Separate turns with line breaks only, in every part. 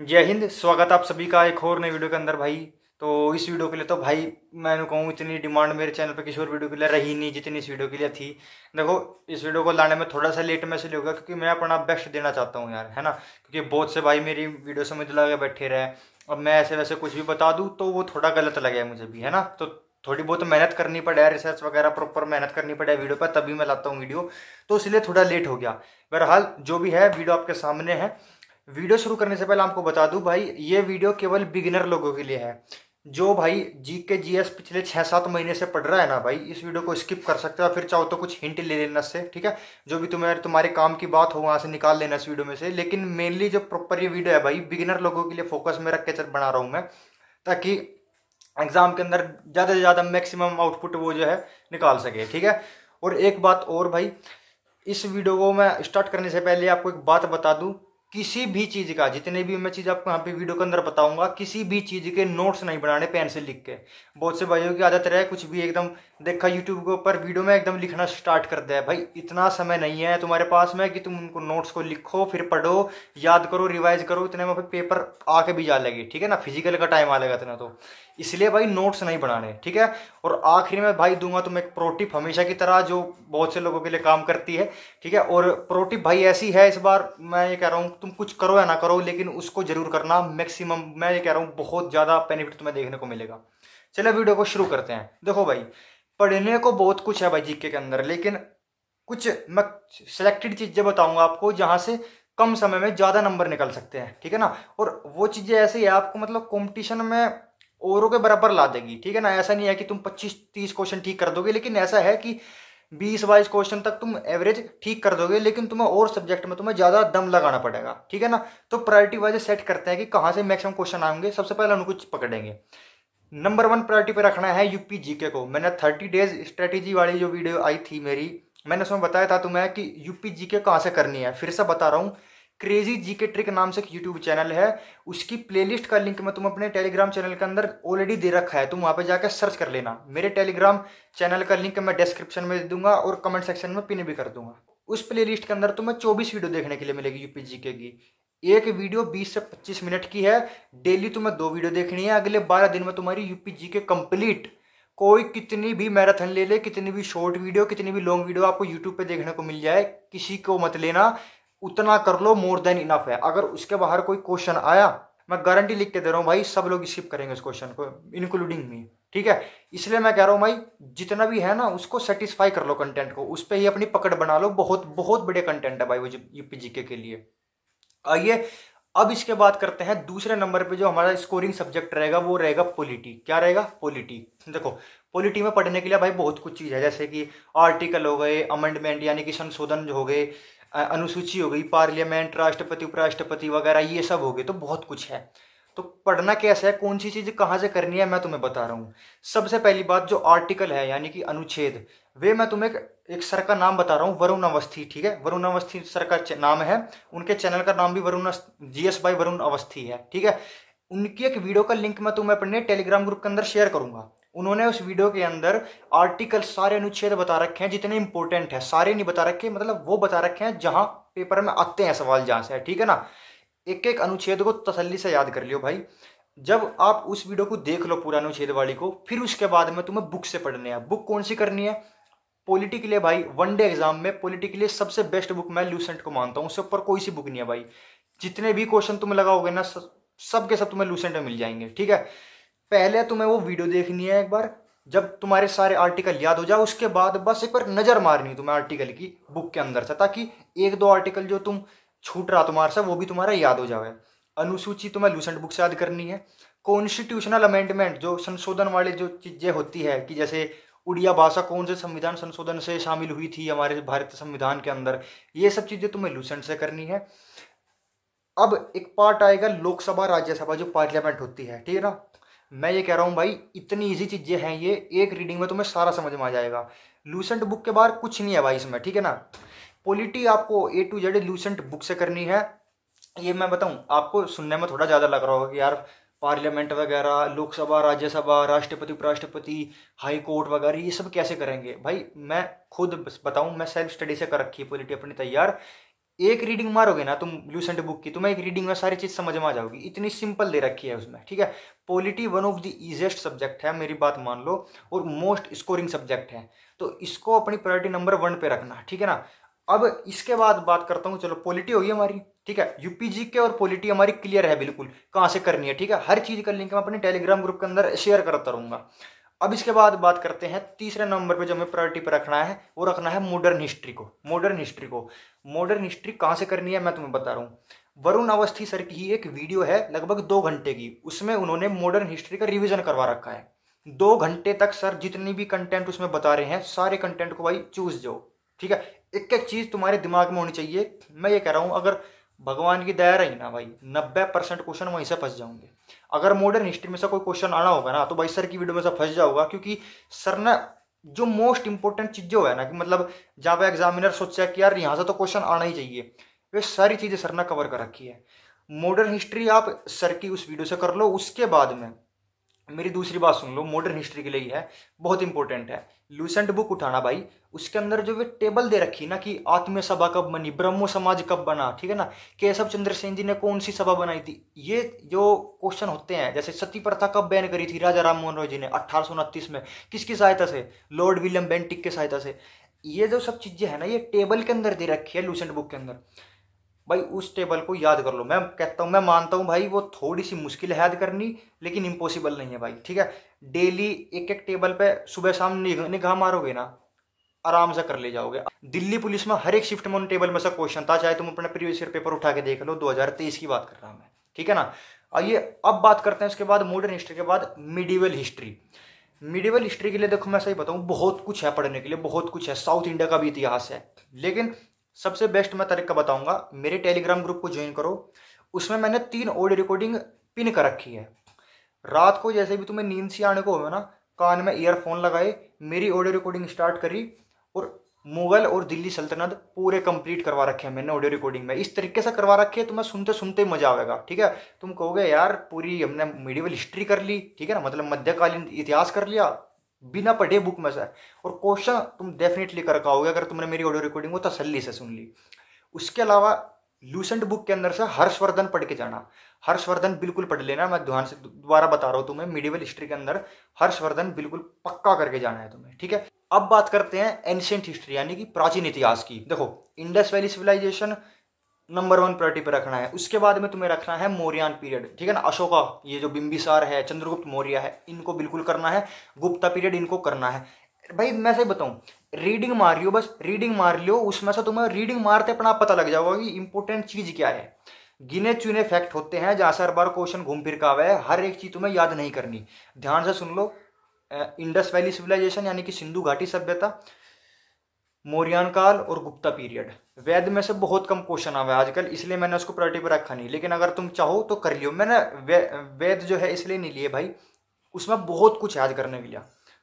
जय हिंद। स्वागत आप सभी का एक और नई वीडियो के अंदर भाई। तो इस वीडियो के लिए तो भाई मैं कहूँ इतनी डिमांड मेरे चैनल पर किसी और वीडियो के लिए रही नहीं जितनी इस वीडियो के लिए थी। देखो, इस वीडियो को लाने में थोड़ा सा लेट में इसलिए होगा क्योंकि मैं अपना बेस्ट देना चाहता हूँ यार, है ना। क्योंकि बहुत से भाई मेरी वीडियो से मुझे लगा बैठे रहे, अब मैं ऐसे वैसे कुछ भी बता दूँ तो वो थोड़ा गलत लगे मुझे भी, है ना। तो थोड़ी बहुत मेहनत करनी पड़े, रिसर्च वगैरह प्रॉपर मेहनत करनी पड़े वीडियो पर, तभी मैं लाता हूँ वीडियो। तो इसलिए थोड़ा लेट हो गया। बहरहाल जो भी है वीडियो आपके सामने है। वीडियो शुरू करने से पहले आपको बता दूं भाई, ये वीडियो केवल बिगिनर लोगों के लिए है। जो भाई जी के जीएस पिछले 6-7 महीने से पढ़ रहा है ना भाई, इस वीडियो को स्किप कर सकते हो, फिर चाहो तो कुछ हिंट ले लेना इससे, ठीक है। जो भी तुम्हारे काम की बात हो वहां से निकाल लेना इस वीडियो में से। लेकिन मेनली जो प्रॉपर ये वीडियो है भाई, बिगिनर लोगों के लिए फोकस में रख के बना रहा हूं मैं, ताकि एग्जाम के अंदर ज़्यादा से ज़्यादा मैक्सिमम आउटपुट वो जो है निकाल सके, ठीक है। और एक बात और भाई, इस वीडियो को मैं स्टार्ट करने से पहले आपको एक बात बता दूं। किसी भी चीज का, जितने भी मैं चीज आपको यहाँ पे वीडियो के अंदर बताऊंगा, किसी भी चीज के नोट्स नहीं बनाने पेन से लिख के। बहुत से भाइयों की आदत रहे कुछ भी एकदम देखा यूट्यूब के ऊपर वीडियो में एकदम लिखना स्टार्ट कर दिया है। भाई इतना समय नहीं है तुम्हारे पास में कि तुम उनको नोट्स को लिखो, फिर पढ़ो, याद करो, रिवाइज करो। इतने में पेपर आके भी जा लगे, ठीक है ना, फिजिकल का टाइम आ लेगा इतना तो। इसलिए भाई नोट्स नहीं बनाने, ठीक है। और आखिरी में भाई दूंगा तुम्हें एक प्रो टिप, हमेशा की तरह, जो बहुत से लोगों के लिए काम करती है, ठीक है। और प्रो टिप भाई ऐसी है, इस बार मैं ये कह रहा हूँ, तुम कुछ करो या ना करो लेकिन उसको जरूर करना मैक्सिमम। मैं ये कह रहा हूँ बहुत ज्यादा बेनिफिट तुम्हें देखने को मिलेगा। चलो वीडियो को शुरू करते हैं। देखो भाई, पढ़ने को बहुत कुछ है भाई जीके के अंदर, लेकिन कुछ मैं सिलेक्टेड चीजें बताऊंगा आपको जहां से कम समय में ज्यादा नंबर निकल सकते हैं, ठीक है ना। और वो चीजें ऐसी है आपको मतलब कंपटीशन में औरों के बराबर ला देगी, ठीक है ना। ऐसा नहीं है कि तुम 25-30 क्वेश्चन ठीक कर दोगे, लेकिन ऐसा है कि 20-22 क्वेश्चन तक तुम एवरेज ठीक कर दोगे, लेकिन तुम्हें और सब्जेक्ट में तुम्हें ज्यादा दम लगाना पड़ेगा, ठीक है ना। तो प्रायोरिटी वाइज सेट करते हैं कि कहाँ से मैक्सिमम क्वेश्चन आएंगे, सबसे पहले उनको पकड़ेंगे। नंबर 1 प्रायोरिटी पे रखना है यूपी जीके को। मैंने 30 डेज स्ट्रेटेजी वाली जो वीडियो आई थी मेरी, मैंने उसमें बताया था तुम्हें कि यूपी जीके कहाँ से करनी है। फिर से बता रहा हूँ, क्रेजी जीके ट्रिक नाम से एक यूट्यूब चैनल है, उसकी प्लेलिस्ट का लिंक मैं तुम अपने टेलीग्राम चैनल के अंदर ऑलरेडी दे रखा है, तुम वहां पे जाकर सर्च कर लेना। मेरे टेलीग्राम चैनल का लिंक मैं डिस्क्रिप्शन में दे दूंगा और कमेंट सेक्शन में पिन भी कर दूंगा। उस प्लेलिस्ट के अंदर तुम्हें 24 वीडियो देखने के लिए मिलेगी यूपी जीके की। एक वीडियो 20 से 25 मिनट की है। डेली तुम्हें 2 वीडियो देखनी है। अगले 12 दिन में तुम्हारी यूपी जीके कंप्लीट। कोई कितनी भी मैराथन ले ले, कितनी भी शॉर्ट वीडियो, कितनी भी लॉन्ग वीडियो आपको यूट्यूब पे देखने को मिल जाए, किसी को मत लेना, उतना कर लो, मोर देन इनफ है। अगर उसके बाहर कोई क्वेश्चन आया, मैं गारंटी लिख के दे रहा हूँ भाई, सब लोग स्किप करेंगे उस क्वेश्चन को, इंक्लूडिंग मी, ठीक है। इसलिए मैं कह रहा हूँ भाई, जितना भी है ना उसको सेटिस्फाई कर लो, कंटेंट को उस पर ही अपनी पकड़ बना लो। बहुत बहुत बड़े कंटेंट है भाई वो यूपी जीके के लिए। आइए अब इसके बाद करते हैं दूसरे नंबर पे जो हमारा स्कोरिंग सब्जेक्ट रहेगा, वो रहेगा पॉलिटी। क्या रहेगा? पॉलिटी। देखो, पॉलिटी में पढ़ने के लिए भाई बहुत कुछ चीज़ है, जैसे कि आर्टिकल हो गए, अमेंडमेंट यानी कि संशोधन जो हो गए, अनुसूची हो गई, पार्लियामेंट, राष्ट्रपति उपराष्ट्रपति वगैरह, ये सब हो गए। तो बहुत कुछ है। तो पढ़ना कैसे है, कौन सी चीज़ कहाँ से करनी है, मैं तुम्हें बता रहा हूँ। सबसे पहली बात, जो आर्टिकल है यानी कि अनुच्छेद, वे मैं तुम्हें एक सर का नाम बता रहा हूँ, वरुण अवस्थी, ठीक है। वरुण अवस्थी सर का नाम है। उनके चैनल का नाम भी वरुण जीएस बाई वरुण अवस्थी है, ठीक है। उनकी एक वीडियो का लिंक मैं तुम्हें अपने टेलीग्राम ग्रुप के अंदर शेयर करूंगा। उन्होंने उस वीडियो के अंदर आर्टिकल, सारे अनुच्छेद बता रखे हैं जितने इंपॉर्टेंट है। सारे नहीं बता रखे, मतलब वो बता रखे हैं जहां पेपर में आते हैं सवाल, जहां से है, ठीक है ना। एक एक अनुच्छेद को तसल्ली से याद कर लियो भाई। जब आप उस वीडियो को देख लो पूरा अनुच्छेद वाली को, फिर उसके बाद में तुम्हें बुक से पढ़ने है। बुक कौन सी करनी है? पॉलिटी के लिए भाई, वनडे एग्जाम में पॉलिटी के लिए सबसे बेस्ट बुक मैं लूसेंट को मानता हूं। उससे ऊपर कोई सी बुक नहीं है भाई। जितने भी क्वेश्चन तुम लगाओगे ना, सब के सब तुम्हें लूसेंट में मिल जाएंगे, ठीक है। पहले तुम्हें वो वीडियो देखनी है एक बार, जब तुम्हारे सारे आर्टिकल याद हो जाए उसके बाद बस एक बार नजर मारनी है तुम्हें आर्टिकल की बुक के अंदर से, ताकि एक दो आर्टिकल जो तुम छूट रहा तुम्हारे से वो भी तुम्हारा याद हो जाए। अनुसूची तुम्हें लूसेंट बुक से याद करनी है। कॉन्स्टिट्यूशनल अमेंडमेंट, जो संशोधन वाली जो चीजें होती है, कि जैसे उड़िया भाषा कौन से संविधान संशोधन से शामिल हुई थी हमारे भारतीय संविधान के अंदर, ये सब चीजें तुम्हें लूसेंट से करनी है। अब एक पार्ट आएगा लोकसभा राज्यसभा, जो पार्लियामेंट होती है, ठीक है ना। मैं ये कह रहा हूँ भाई, इतनी इजी चीजें हैं ये, एक रीडिंग में तुम्हें सारा समझ में आ जाएगा। लूसेंट बुक के बाहर कुछ नहीं है भाई इसमें, ठीक है ना। पॉलिटी आपको ए टू जेड लूसेंट बुक से करनी है। ये मैं बताऊं, आपको सुनने में थोड़ा ज्यादा लग रहा होगा कि यार पार्लियामेंट वगैरह, लोकसभा, राज्यसभा, राष्ट्रपति उपराष्ट्रपति, हाई कोर्ट वगैरह, ये सब कैसे करेंगे भाई। मैं खुद बताऊं, मैं सेल्फ स्टडी से कर रखी है पॉलिटी अपनी तैयार। एक रीडिंग मारोगे ना तुम लूसेंट बुक की, तुम्हें एक रीडिंग में सारी चीज समझ में आ जाओगी, इतनी सिंपल दे रखी है उसमें, ठीक है। Polity one of the easiest subject है, मेरी बात मान लो, और मोस्ट स्कोरिंग सब्जेक्ट है, तो इसको अपनी प्रायोरिटी नंबर 1 पे रखना, ठीक है ना। अब इसके बाद बात करता हूँ, चलो पॉलिटी होगी हमारी, ठीक है, यूपीजी के और पॉलिटी हमारी क्लियर है बिल्कुल कहाँ से करनी है, ठीक है। हर चीज का लिंक मैं अपने टेलीग्राम ग्रुप के अंदर शेयर करता रहूंगा। अब इसके बाद बात करते हैं तीसरे नंबर पे जो हमें प्रायोरिटी पे रखना है, वो रखना है मॉडर्न हिस्ट्री को। मॉडर्न हिस्ट्री को, मॉडर्न हिस्ट्री कहाँ से करनी है मैं तुम्हें बता रहा हूँ। वरुण अवस्थी सर की ही एक वीडियो है लगभग 2 घंटे की, उसमें उन्होंने मॉडर्न हिस्ट्री का रिवीजन करवा रखा है। 2 घंटे तक सर जितनी भी कंटेंट उसमें बता रहे हैं, सारे कंटेंट को भाई चूज जाओ, ठीक है। एक एक चीज तुम्हारे दिमाग में होनी चाहिए। मैं ये कह रहा हूं, अगर भगवान की दया रही ना भाई, 90% क्वेश्चन वहीं से फंस जाओगे। अगर मॉडर्न हिस्ट्री में से कोई क्वेश्चन आना होगा ना, तो भाई सर की वीडियो में से फंस जाओगा, क्योंकि सर ने जो मोस्ट इंपॉर्टेंट चीज जो है ना, कि मतलब जहाँ पे एग्जामिनर सोचा कि यार यहाँ से तो क्वेश्चन आना ही चाहिए, वे सारी चीजें सर ने कवर कर रखी है। मॉडर्न हिस्ट्री आप सर की उस वीडियो से कर लो। उसके बाद में मेरी दूसरी बात सुन लो, मॉडर्न हिस्ट्री के लिए ही है, बहुत इंपॉर्टेंट है। लूसेंट बुक उठाना भाई, उसके अंदर जो वे टेबल दे रखी ना कि आत्मीय सभा कब बनी, ब्रह्मो समाज कब बना, ठीक है ना, केशव चंद्र सेन जी ने कौन सी सभा बनाई थी, ये जो क्वेश्चन होते हैं, जैसे सती प्रथा कब बैन करी थी राजा राम मोहन रॉय जी ने 1829 में, किसकी सहायता से, लॉर्ड विलियम बेंटिक के सहायता से। ये जो सब चीजें है ना, ये टेबल के अंदर दे रखी है लूसेंट बुक के अंदर। भाई उस टेबल को याद कर लो। मैं कहता हूं, मैं मानता हूं भाई वो थोड़ी सी मुश्किल है याद करनी, लेकिन इम्पॉसिबल नहीं है भाई, ठीक है। डेली एक एक टेबल पे सुबह शाम निगाह मारोगे ना, आराम से कर ले जाओगे। दिल्ली पुलिस में हर एक शिफ्ट में उन टेबल में से क्वेश्चन था, चाहे तुम अपने प्रीवियस ईयर पेपर उठा के देख लो, 2023 की बात कर रहा हूं मैं, ठीक है ना। आइए अब बात करते हैं उसके बाद मॉडर्न हिस्ट्री के बाद मिडिवल हिस्ट्री। मिडिवल हिस्ट्री के लिए देखो मैं सही बताऊं, बहुत कुछ है पढ़ने के लिए, बहुत कुछ है। साउथ इंडिया का भी इतिहास है, लेकिन सबसे बेस्ट मैं तरीका बताऊंगा, मेरे टेलीग्राम ग्रुप को ज्वाइन करो। उसमें मैंने 3 ऑडियो रिकॉर्डिंग पिन कर रखी है। रात को जैसे भी तुम्हें नींद से आने को हो ना, कान में ईयरफोन लगाए, मेरी ऑडियो रिकॉर्डिंग स्टार्ट करी, और मुगल और दिल्ली सल्तनत पूरे कंप्लीट करवा रखे हैं मैंने ऑडियो रिकॉर्डिंग में। इस तरीके से करवा रखे हैं, तुम्हें सुनते सुनते मजा आएगा, ठीक है। तुम कहोगे यार पूरी हमने मिडिवल हिस्ट्री कर ली, ठीक है ना, मतलब मध्यकालीन इतिहास कर लिया बिना पढ़े बुक में से, और क्वेश्चन तुम डेफिनेटली कर पाओगे अगर तुमने मेरी ऑडियो रिकॉर्डिंग को तसल्ली से सुन ली। उसके अलावा लूसेंट बुक के अंदर से हर्षवर्धन पढ़ के जाना। हर्षवर्धन बिल्कुल पढ़ लेना, मैं ध्यान से दोबारा बता रहा हूं तुम्हें, मिडिवल हिस्ट्री के अंदर हर्षवर्धन बिल्कुल पक्का करके जाना है तुम्हें, ठीक है। अब बात करते हैं एंशिएंट हिस्ट्री यानी कि प्राचीन इतिहास की। देखो Indus valley civilisation number 1 priority पे रखना है। उसके बाद में तुम्हें रखना है मौर्यन पीरियड, ठीक है ना, अशोका, ये जो बिंबिसार है, चंद्रगुप्त मौर्य है, इनको बिल्कुल करना है। गुप्ता पीरियड इनको करना है। भाई मैं सही बताऊं, रीडिंग मार लियो, बस रीडिंग मार लियो, उसमें से तुम्हें रीडिंग मारते अपना पता लग जाएगा कि इंपॉर्टेंट चीज क्या है। गिने चुने फैक्ट होते हैं जहां से हर बार क्वेश्चन घूम फिर का आवा है, हर एक चीज तुम्हें याद नहीं करनी। ध्यान से सुन लो, इंडस वैली सिविलाइजेशन यानी कि सिंधु घाटी सभ्यता, मौर्यन काल और गुप्ता पीरियड। वैद में से बहुत कम क्वेश्चन आवे आजकल, इसलिए मैंने उसको प्रायोरिटी पर रखा नहीं, लेकिन अगर तुम चाहो तो कर लियो। मैंने वैद जो है इसलिए नहीं लिए भाई, उसमें बहुत कुछ याद करने के लिए।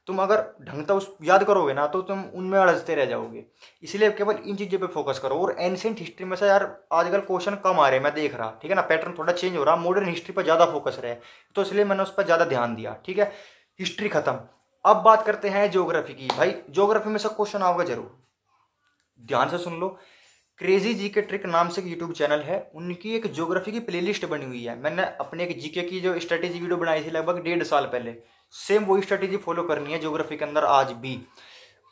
तुम अगर ढंग से उस याद करोगे ना, तो तुम उनमें अड़जते रह जाओगे, इसलिए केवल इन चीजों पे फोकस करो। और एंशिएंट हिस्ट्री में से यार आजकल क्वेश्चन कम आ रहे हैं, मैं देख रहा, ठीक है ना, पैटर्न थोड़ा चेंज हो रहा, मॉडर्न हिस्ट्री पर ज्यादा फोकस रहे, तो इसलिए मैंने उस पर ज्यादा ध्यान दिया, ठीक है। हिस्ट्री खत्म। अब बात करते हैं ज्योग्राफी की। भाई ज्योग्राफी में से क्वेश्चन आओगे जरूर, ध्यान से सुन लो। क्रेजी जीके ट्रिक नाम से एक यूट्यूब चैनल है, उनकी एक ज्योग्राफी की प्लेलिस्ट बनी हुई है। मैंने अपने एक जीके की जो स्ट्रेटेजी वीडियो बनाई थी लगभग 1.5 साल पहले, सेम वही स्ट्रेटेजी फॉलो करनी है ज्योग्राफी के अंदर आज भी।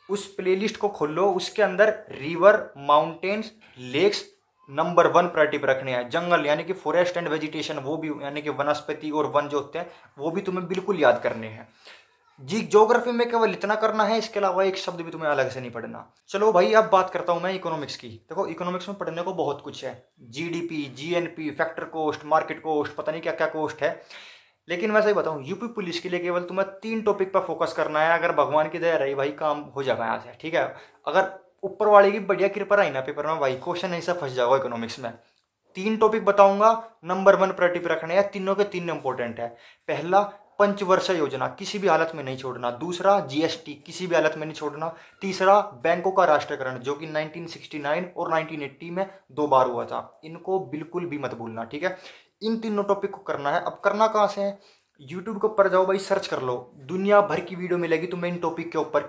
उस प्लेलिस्ट को खोलो, उसके अंदर river, mountains, lakes number 1 priority पर रखने हैं। जंगल यानी कि फॉरेस्ट एंड वेजिटेशन, वो भी यानी कि वनस्पति और वन जो होते हैं, वो भी तुम्हें बिल्कुल याद करने हैं। जी ज्योग्राफी में केवल इतना करना है, इसके अलावा एक शब्द भी तुम्हें अलग से नहीं पढ़ना। चलो भाई अब बात करता हूं मैं इकोनॉमिक्स की। देखो इकोनॉमिक्स में पढ़ने को बहुत कुछ है, GDP, GNP, factor cost, market cost, पता नहीं क्या क्या कॉस्ट है। लेकिन मैं सही बताऊं, यूपी पुलिस के लिए केवल तुम्हें 3 टॉपिक पर फोकस करना है। अगर भगवान की दया रही भाई, काम हो जाएगा यहाँ से, ठीक है। अगर ऊपर वाले की बढ़िया कृपा रही ना पेपर में भाई, क्वेश्चन ऐसा फंस जाओगा इकोनॉमिक्स में। 3 टॉपिक बताऊंगा, नंबर 1 प्रायोरिटी पे रखने हैं, तीनों के 3 इंपॉर्टेंट है। पहला पंचवर्षीय योजना, किसी भी हालत में नहीं छोड़ना। दूसरा जीएसटी, किसी भी हालत में नहीं छोड़ना। तीसरा बैंकों का राष्ट्रीयकरण, जो कि 1969 और 1980 में 2 बार हुआ था, इनको बिल्कुल भी मत भूलना, ठीक है। इन तीनों टॉपिक को करना है। अब करना कहाँ से है, यूट्यूब के ऊपर जाओ भाई, सर्च कर लो, दुनिया भर की वीडियो मिलेगी तुम्हें इन टॉपिक के ऊपर।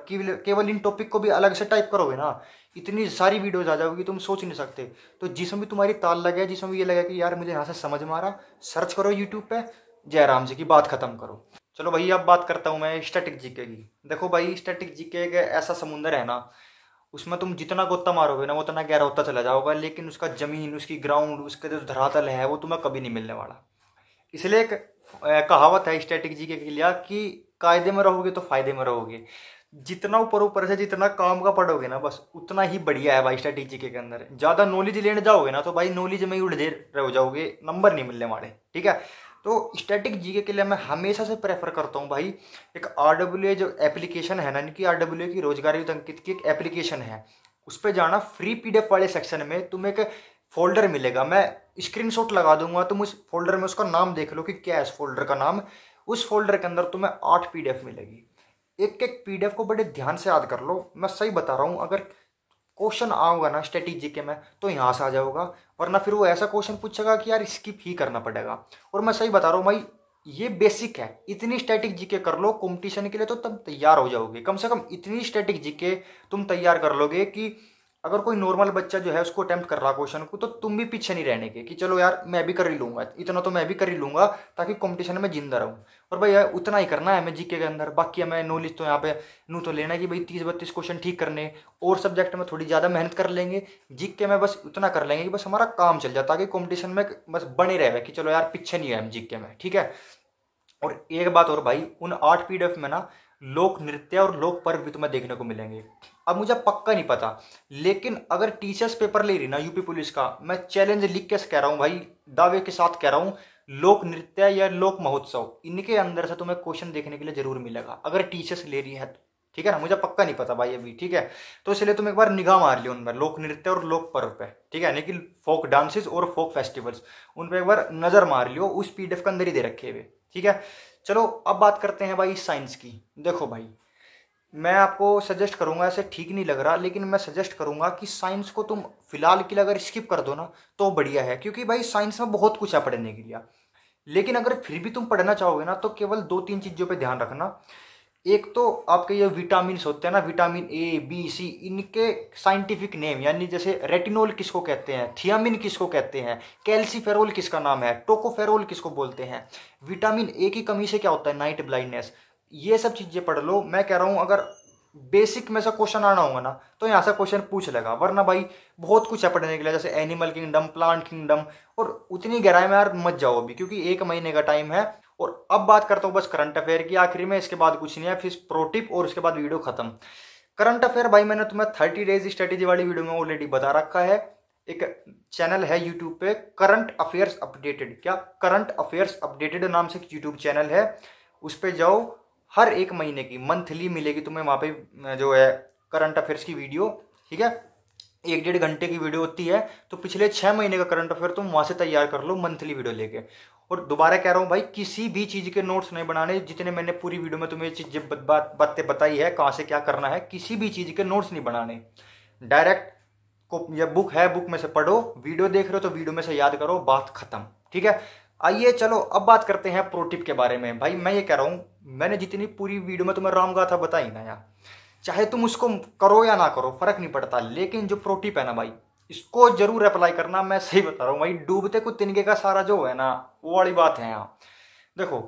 केवल इन टॉपिक को भी अलग से टाइप करोगे ना, इतनी सारी वीडियोज आ जाओगी तुम सोच नहीं सकते। तो जिसमें भी तुम्हारी ताल लगे, जिसमें भी ये लगे कि यार मुझे यहाँ से समझ में आ रहा, सर्च करो यूट्यूब पे, जयराम जी की बात खत्म करो। चलो भाई अब बात करता हूँ मैं स्टैटिक जीके की। देखो भाई स्टैटिक जीके एक ऐसा समुंदर है ना, उसमें तुम जितना गोता मारोगे ना वो उतना गहरा होता चला जाओगा, लेकिन उसका जमीन, उसकी ग्राउंड, उसका जो धरातल है वो तुम्हें कभी नहीं मिलने वाला। इसलिए एक कहावत है स्टैटिक जीके के लिए कि कायदे में रहोगे तो फायदे में रहोगे। जितना ऊपर ऊपर से जितना काम का पढ़ोगे ना बस उतना ही बढ़िया है भाई स्टैटिक जीके के अंदर। ज्यादा नॉलेज लेने जाओगे ना तो भाई नॉलेज में ही उलझे रह जाओगे, नंबर नहीं मिलने वाले, ठीक है। तो स्टैटिक जीके के लिए मैं हमेशा से प्रेफर करता हूँ भाई, एक RWA जो एप्लीकेशन है ना, इनकी RWA की रोजगार युक्त अंकित की एक एप्लीकेशन है, उस पर जाना। फ्री PDF वाले सेक्शन में तुम्हें एक फोल्डर मिलेगा, मैं स्क्रीनशॉट लगा दूंगा, तुम उस फोल्डर में उसका नाम देख लो कि क्या है इस फोल्डर का नाम। उस फोल्डर के अंदर तुम्हें 8 PDF मिलेगी। एक एक PDF को बड़े ध्यान से याद कर लो, मैं सही बता रहा हूँ। अगर क्वेश्चन आऊंगा ना स्टैटिक जीके में तो यहाँ से आ जाओगा, वरना फिर वो ऐसा क्वेश्चन पूछेगा कि यार स्किप ही करना पड़ेगा। और मैं सही बता रहा हूँ भाई, ये बेसिक है। इतनी स्टैटिक जीके कर लो कंपटीशन के लिए तो तब तैयार हो जाओगे। कम से कम इतनी स्टैटिक जीके तुम तैयार कर लोगे कि अगर कोई नॉर्मल बच्चा जो है उसको अटेम्प्ट कर रहा क्वेश्चन को, तो तुम भी पीछे नहीं रहने के कि चलो यार मैं भी कर ही लूंगा, इतना तो मैं भी कर ही लूंगा ताकि कंपटीशन में जिंदा रहूं। और भाई उतना ही करना है हमें जीके के अंदर, बाकी हमें नॉलेज तो यहाँ पे नू तो लेना है कि भाई 30-32 क्वेश्चन ठीक करने, और सब्जेक्ट में थोड़ी ज़्यादा मेहनत कर लेंगे, जीके में बस उतना कर लेंगे कि बस हमारा काम चल जाता है, कि कॉम्पिटिशन में बस बने रहे कि चलो यार पीछे नहीं है हम जीके में, ठीक है। और एक बात और भाई, उन 8 PDF में ना लोक नृत्य और लोक पर्व भी तुम्हें देखने को मिलेंगे। अब मुझे पक्का नहीं पता, लेकिन अगर टीचर्स पेपर ले रही ना यूपी पुलिस का, मैं चैलेंज लिख के कह रहा हूँ भाई, दावे के साथ कह रहा हूँ, लोक नृत्य या लोक महोत्सव इनके अंदर से तुम्हें क्वेश्चन देखने के लिए जरूर मिलेगा, अगर टीचर्स ले रही है तो, ठीक है ना। मुझे पक्का नहीं पता भाई अभी, ठीक है। तो इसलिए तुम एक बार निगाह मार लियो उनमें, लोक नृत्य और लोक पर्व पे, ठीक है, यानी कि फोक डांसेस और फोक फेस्टिवल्स, उन पर एक बार नजर मार लियो, उस PDF के अंदर ही दे रखे हुए, ठीक है। चलो अब बात करते हैं भाई साइंस की। देखो भाई मैं आपको सजेस्ट करूंगा, ऐसे ठीक नहीं लग रहा लेकिन मैं सजेस्ट करूंगा कि साइंस को तुम फिलहाल के लिए अगर स्किप कर दो ना तो बढ़िया है, क्योंकि भाई साइंस में बहुत कुछ है पढ़ने के लिए। लेकिन अगर फिर भी तुम पढ़ना चाहोगे ना तो केवल 2-3 चीजों पे ध्यान रखना। एक तो आपके ये विटामिन होते हैं ना, विटामिन A, B, C, इनके साइंटिफिक नेम, यानी जैसे रेटिनोल किसको कहते हैं, थियामिन किसको कहते हैं, कैल्सीफेरोल किसका नाम है, टोकोफेरोल किसको बोलते हैं, विटामिन A की कमी से क्या होता है, नाइट ब्लाइंडनेस, ये सब चीजें पढ़ लो। मैं कह रहा हूं अगर बेसिक में से क्वेश्चन आना होगा ना तो यहाँ से क्वेश्चन पूछ लेगा, वरना भाई बहुत कुछ है पढ़ने के लिए, जैसे एनिमल किंगडम, प्लांट किंगडम, और उतनी गहराई में यार मत जाओ अभी, क्योंकि 1 महीने का टाइम है। और अब बात करता हूँ बस करंट अफेयर की आखिरी में, इसके बाद कुछ नहीं है, फिर प्रो टिप और उसके बाद वीडियो खत्म। करंट अफेयर भाई मैंने तुम्हें 30 डेज स्ट्रेटेजी वाली वीडियो में ऑलरेडी बता रखा है। एक चैनल है यूट्यूब पे, करंट अफेयर्स अपडेटेड, क्या करंट अफेयर्स अपडेटेड नाम से यूट्यूब चैनल है, उस पर जाओ, हर 1 महीने की मंथली मिलेगी तुम्हें वहाँ पे जो है करंट अफेयर्स की वीडियो, ठीक है। 1-1.5 घंटे की वीडियो होती है, तो पिछले 6 महीने का करंट अफेयर तुम वहां से तैयार कर लो मंथली वीडियो लेके। और दोबारा कह रहा हूँ भाई, किसी भी चीज के नोट्स नहीं बनाने, जितने मैंने पूरी वीडियो में तुम्हें चीजें बातें बताई है कहाँ से क्या करना है, किसी भी चीज के नोट्स नहीं बनाने। डायरेक्ट को ये बुक है, बुक में से पढ़ो, वीडियो देख रहे हो तो वीडियो में से याद करो, बात खत्म, ठीक है। आइए चलो अब बात करते हैं प्रो टिप के बारे में। भाई मैं ये कह रहा हूँ, मैंने जितनी पूरी वीडियो में तुम्हें रामगाथा बताई ना यार, चाहे तुम उसको करो या ना करो फर्क नहीं पड़ता, लेकिन जो प्रो टिप है ना भाई, इसको जरूर अप्लाई करना। मैं सही बता रहा हूँ भाई, डूबते को तिनके का सारा जो है ना, वो वाली बात है यहाँ। देखो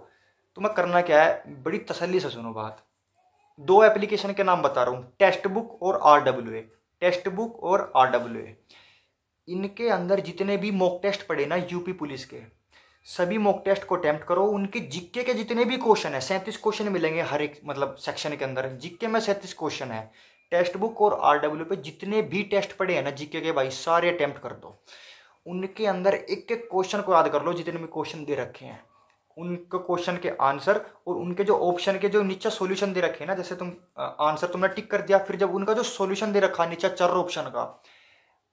तुम्हें करना क्या है, बड़ी तसल्ली से सुनो बात। 2 एप्लीकेशन के नाम बता रहा हूँ, टेक्स्ट बुक और RWA, टेक्स्ट बुक और RWA। इनके अंदर जितने भी मॉक टेस्ट पड़े ना यूपी पुलिस के, सभी मॉक टेस्ट को अटेम्प्ट करो। उनके जीके के जितने भी क्वेश्चन है, 37 क्वेश्चन मिलेंगे हर एक मतलब सेक्शन के अंदर, जीके में 37 क्वेश्चन है। टेक्स्ट बुक और RWA पे जितने भी टेस्ट पड़े हैं ना जीके के भाई, सारे अटेम्प्ट कर दो। उनके अंदर एक एक क्वेश्चन को याद कर लो, जितने भी क्वेश्चन दे रखे हैं उनके क्वेश्चन के आंसर, और उनके जो ऑप्शन के जो नीचे सॉल्यूशन दे रखे हैं ना, जैसे तुम आंसर तुमने टिक कर दिया, फिर जब उनका जो सॉल्यूशन दे रखा है नीचे 4 ऑप्शन का,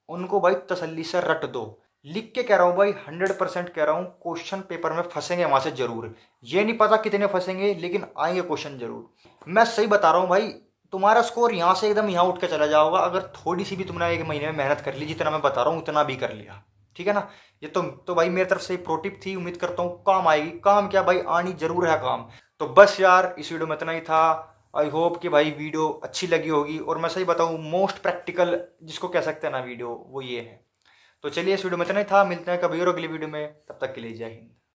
उनको भाई तसल्ली से रट दो। लिख के कह रहा हूँ भाई, 100% कह रहा हूँ, क्वेश्चन पेपर में फंसेंगे वहां से जरूर। ये नहीं पता कितने फंसेंगे, लेकिन आएंगे क्वेश्चन जरूर। मैं सही बता रहा हूँ भाई, तुम्हारा स्कोर यहाँ से एकदम यहाँ उठ के चला जाओगा अगर थोड़ी सी भी तुमने 1 महीने में मेहनत कर ली। जितना मैं बता रहा हूँ उतना भी कर लिया, ठीक है ना। ये तो भाई मेरी तरफ से प्रो टिप थी, उम्मीद करता हूँ काम आएगी। काम क्या भाई, आनी जरूर है काम। तो बस यार इस वीडियो में इतना ही था। आई होप कि भाई वीडियो अच्छी लगी होगी, और मैं सही बताऊँ मोस्ट प्रैक्टिकल जिसको कह सकते हैं ना वीडियो, वो ये है। तो चलिए इस वीडियो में इतना ही था, मिलते हैं कभी और अगली वीडियो में, तब तक के लिए जय हिंद।